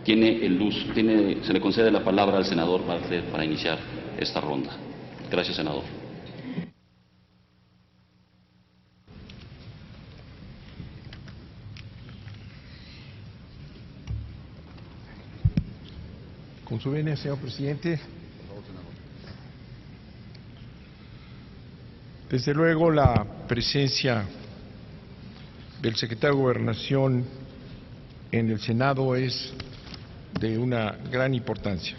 se le concede la palabra al senador Bartlett para iniciar esta ronda. Gracias, senador. Con su venia, señor presidente. Desde luego, la presencia del secretario de Gobernación en el Senado es de una gran importancia,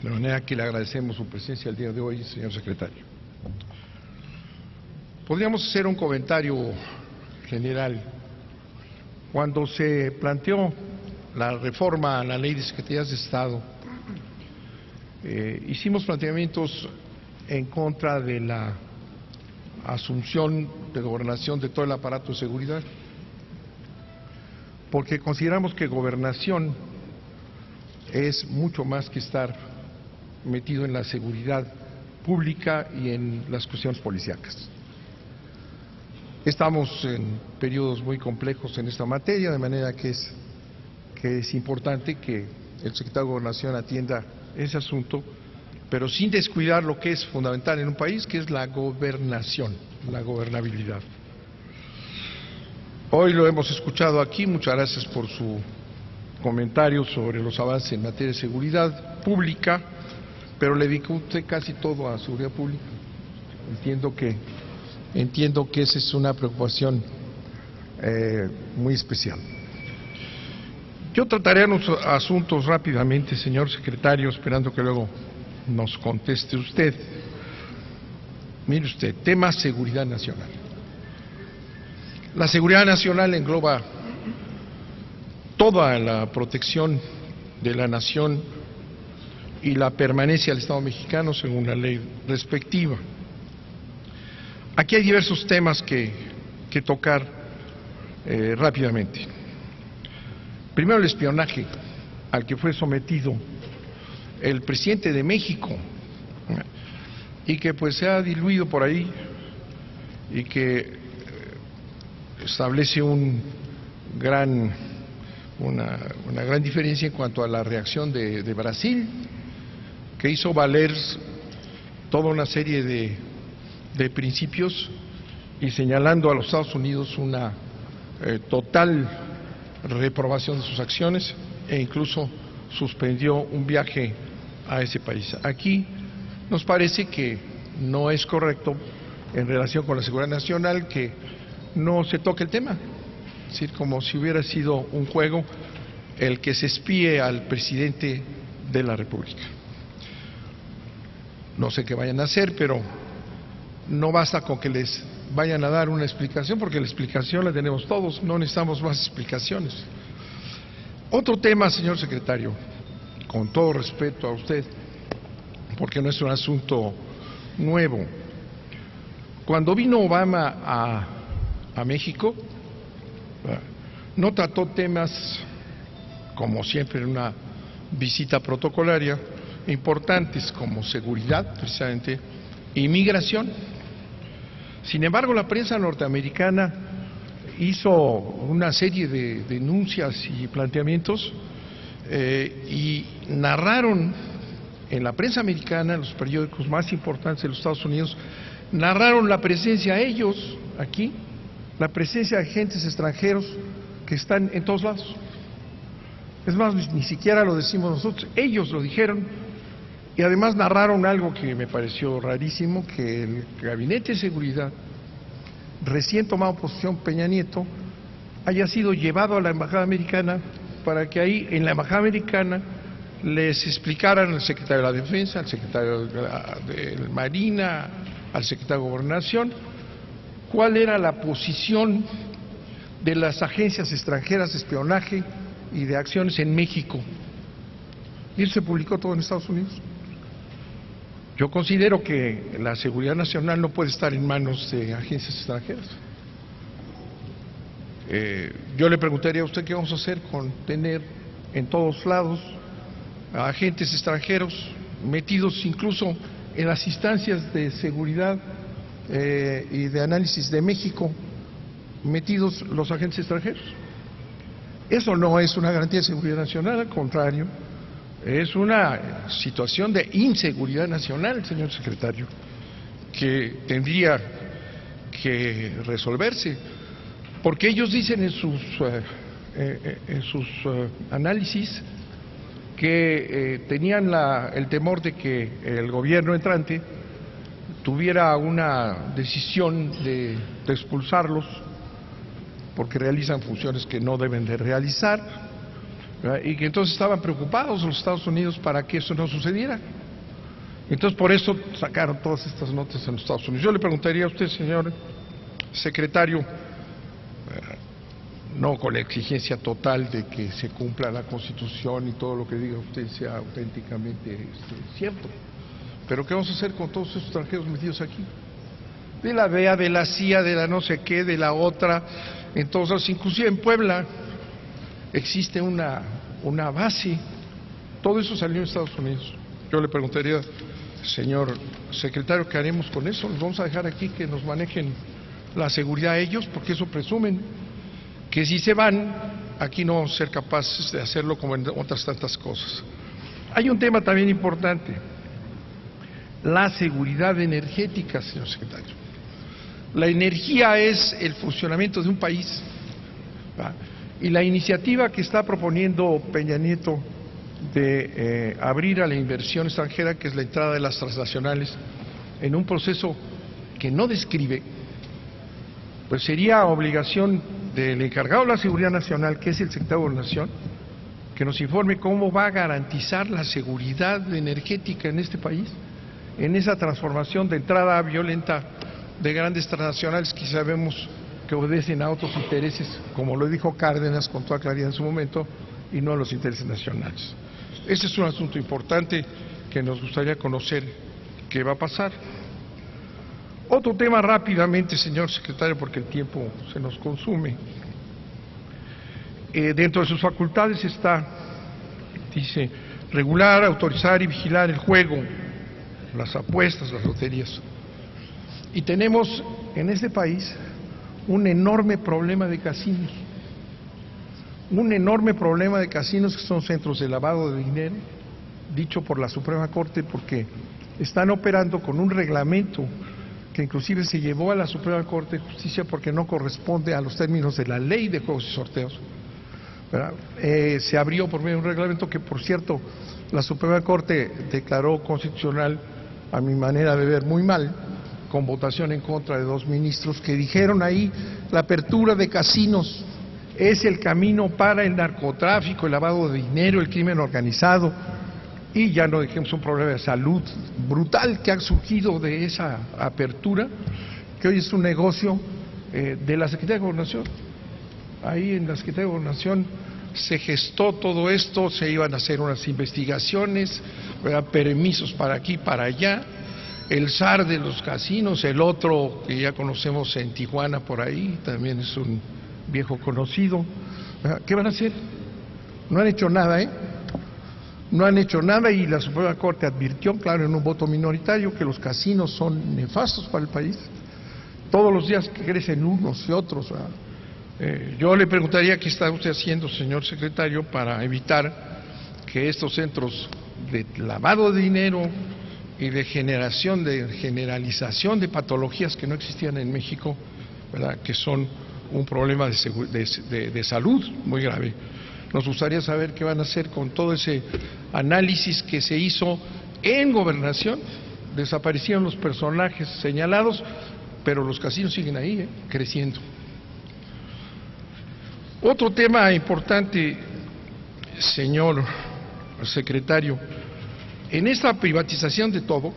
de manera que le agradecemos su presencia el día de hoy, señor secretario. Podríamos hacer un comentario general. Cuando se planteó la reforma a la Ley de Secretarías de Estado, hicimos planteamientos en contra de la asunción de gobernación de todo el aparato de seguridad, porque consideramos que gobernación es mucho más que estar metido en la seguridad pública y en las cuestiones policíacas. Estamos en periodos muy complejos en esta materia, de manera que es importante que el secretario de Gobernación atienda ese asunto, pero sin descuidar lo que es fundamental en un país, que es la gobernación, la gobernabilidad. Hoy lo hemos escuchado aquí, muchas gracias por su comentario sobre los avances en materia de seguridad pública, pero le dedicó usted casi todo a seguridad pública. Entiendo que esa es una preocupación muy especial. Yo trataré unos asuntos rápidamente, señor secretario, esperando que luego nos conteste usted. Mire usted, tema seguridad nacional. La seguridad nacional engloba toda la protección de la nación y la permanencia del Estado mexicano según la ley respectiva. Aquí hay diversos temas que tocar rápidamente. Primero, el espionaje al que fue sometido el presidente de México y que pues se ha diluido por ahí y que establece una gran diferencia en cuanto a la reacción de Brasil, que hizo valer toda una serie de principios y señalando a los Estados Unidos una total reprobación de sus acciones e incluso suspendió un viaje a ese país. Aquí nos parece que no es correcto en relación con la seguridad nacional que no se toque el tema, es decir, como si hubiera sido un juego el que se espíe al presidente de la República. No sé qué vayan a hacer, pero no basta con que les vayan a dar una explicación, porque la explicación la tenemos todos, no necesitamos más explicaciones. Otro tema, señor secretario, con todo respeto a usted, porque no es un asunto nuevo. Cuando vino Obama a México, no trató temas, como siempre en una visita protocolaria, importantes como seguridad, precisamente, e inmigración. Sin embargo, la prensa norteamericana hizo una serie de denuncias y planteamientos y narraron en la prensa americana, en los periódicos más importantes de los Estados Unidos, narraron la presencia ellos aquí, la presencia de agentes extranjeros que están en todos lados. Es más, ni siquiera lo decimos nosotros, ellos lo dijeron y además narraron algo que me pareció rarísimo, que el Gabinete de Seguridad, recién tomado posesión Peña Nieto, haya sido llevado a la Embajada Americana para que ahí, en la Embajada Americana, les explicaran al secretario de la Defensa, al secretario de Marina, al secretario de Gobernación, cuál era la posición de las agencias extranjeras de espionaje y de acciones en México. Y eso se publicó todo en Estados Unidos. Yo considero que la seguridad nacional no puede estar en manos de agencias extranjeras. Yo le preguntaría a usted qué vamos a hacer con tener en todos lados a agentes extranjeros metidos incluso en las instancias de seguridad y de análisis de México, metidos los agentes extranjeros. Eso no es una garantía de seguridad nacional, al contrario, es una situación de inseguridad nacional, señor secretario, que tendría que resolverse, porque ellos dicen en sus análisis que tenían el temor de que el gobierno entrante tuviera una decisión de expulsarlos porque realizan funciones que no deben de realizar, ¿verdad? Y que entonces estaban preocupados los Estados Unidos para que eso no sucediera. Entonces por eso sacaron todas estas notas en los Estados Unidos. Yo le preguntaría a usted, señor secretario, no con la exigencia total de que se cumpla la Constitución y todo lo que diga usted sea auténticamente cierto, pero ¿qué vamos a hacer con todos esos extranjeros metidos aquí? De la DEA, de la CIA, de la no sé qué, de la otra, entonces inclusive en Puebla existe una base, todo eso salió en Estados Unidos. Yo le preguntaría, señor secretario, ¿qué haremos con eso? ¿Los vamos a dejar aquí que nos manejen la seguridad a ellos? Porque eso presumen, que si se van, aquí no vamos a ser capaces de hacerlo como en otras tantas cosas. Hay un tema también importante, la seguridad energética, señor secretario. La energía es el funcionamiento de un país, ¿verdad? Y la iniciativa que está proponiendo Peña Nieto de abrir a la inversión extranjera, que es la entrada de las transnacionales, en un proceso que no describe, pues sería obligación del encargado de la seguridad nacional, que es el secretario de Gobernación, que nos informe cómo va a garantizar la seguridad energética en este país, en esa transformación de entrada violenta de grandes transnacionales que sabemos que obedecen a otros intereses, como lo dijo Cárdenas con toda claridad en su momento, y no a los intereses nacionales. Ese es un asunto importante que nos gustaría conocer qué va a pasar. Otro tema rápidamente, señor secretario, porque el tiempo se nos consume. Dentro de sus facultades está, dice, regular, autorizar y vigilar el juego, las apuestas, las loterías. Y tenemos en este país un enorme problema de casinos. Un enorme problema de casinos que son centros de lavado de dinero, dicho por la Suprema Corte, porque están operando con un reglamento que inclusive se llevó a la Suprema Corte de Justicia porque no corresponde a los términos de la Ley de Juegos y Sorteos, ¿verdad? Se abrió por medio de un reglamento que, por cierto, la Suprema Corte declaró constitucional, a mi manera de ver, muy mal, con votación en contra de 2 ministros que dijeron ahí: la apertura de casinos es el camino para el narcotráfico, el lavado de dinero, el crimen organizado, y ya no dejemos un problema de salud brutal que ha surgido de esa apertura, que hoy es un negocio de la Secretaría de Gobernación. Ahí en la Secretaría de Gobernación se gestó todo esto, se iban a hacer unas investigaciones, permisos para aquí, para allá, el zar de los casinos, el otro que ya conocemos en Tijuana por ahí, también es un viejo conocido. ¿Qué van a hacer? No han hecho nada, No han hecho nada, y la Suprema Corte advirtió, claro, en un voto minoritario, que los casinos son nefastos para el país. Todos los días crecen unos y otros. Yo le preguntaría qué está usted haciendo, señor secretario, para evitar que estos centros de lavado de dinero y de generalización de patologías que no existían en México, ¿verdad?, que son un problema de salud muy grave. Nos gustaría saber qué van a hacer con todo ese análisis que se hizo en Gobernación. Desaparecieron los personajes señalados, pero los casinos siguen ahí, creciendo. Otro tema importante, señor secretario, en esta privatización de todo,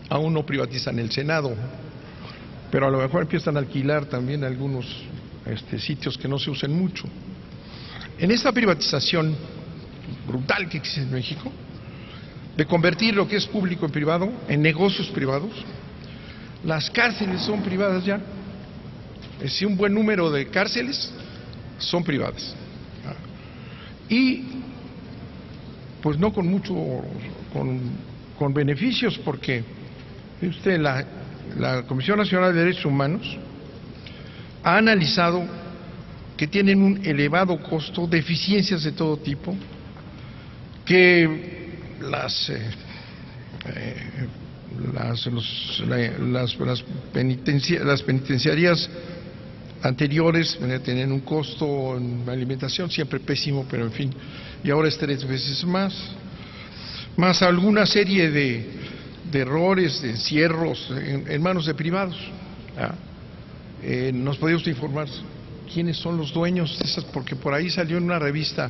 aún no privatizan el Senado, pero a lo mejor empiezan a alquilar también algunos sitios que no se usen mucho. En esta privatización brutal que existe en México, de convertir lo que es público en privado, en negocios privados, las cárceles son privadas ya. Es decir, un buen número de cárceles son privadas. Y pues no con mucho, con beneficios, porque usted, la Comisión Nacional de Derechos Humanos ha analizado que tienen un elevado costo, deficiencias de todo tipo, que las penitenciarías anteriores tenían un costo en alimentación siempre pésimo, pero en fin, y ahora es 3 veces más alguna serie de errores, de encierros en manos de privados. ¿Nos podría usted informar quiénes son los dueños de esas? Porque por ahí salió en una revista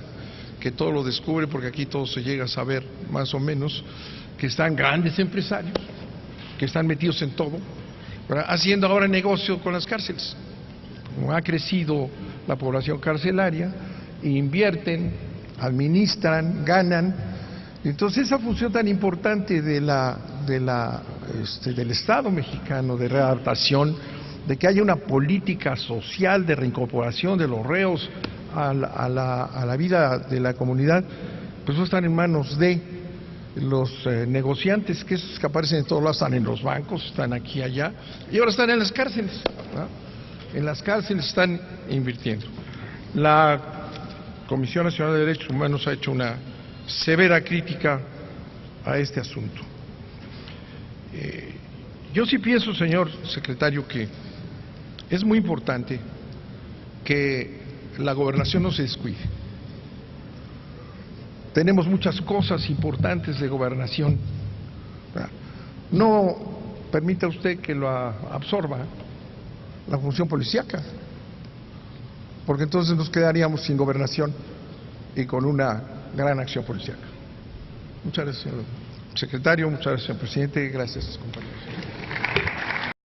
que todo lo descubre, porque aquí todo se llega a saber más o menos, que están grandes empresarios, que están metidos en todo, ¿verdad?, haciendo ahora negocio con las cárceles. Como ha crecido la población carcelaria, invierten, administran, ganan. Entonces esa función tan importante del Estado mexicano de readaptación, de que haya una política social de reincorporación de los reos a la vida de la comunidad, pues no están en manos de los negociantes, que esos que aparecen en todos lados, están en los bancos, están aquí y allá, y ahora están en las cárceles, ¿no? En las cárceles están invirtiendo. La Comisión Nacional de Derechos Humanos ha hecho una severa crítica a este asunto. Yo sí pienso, señor secretario, que es muy importante que la gobernación no se descuide. Tenemos muchas cosas importantes de gobernación. No permita usted que lo absorba la función policíaca, porque entonces nos quedaríamos sin gobernación y con una gran acción policíaca. Muchas gracias, señor secretario, muchas gracias, señor presidente, gracias, compañeros.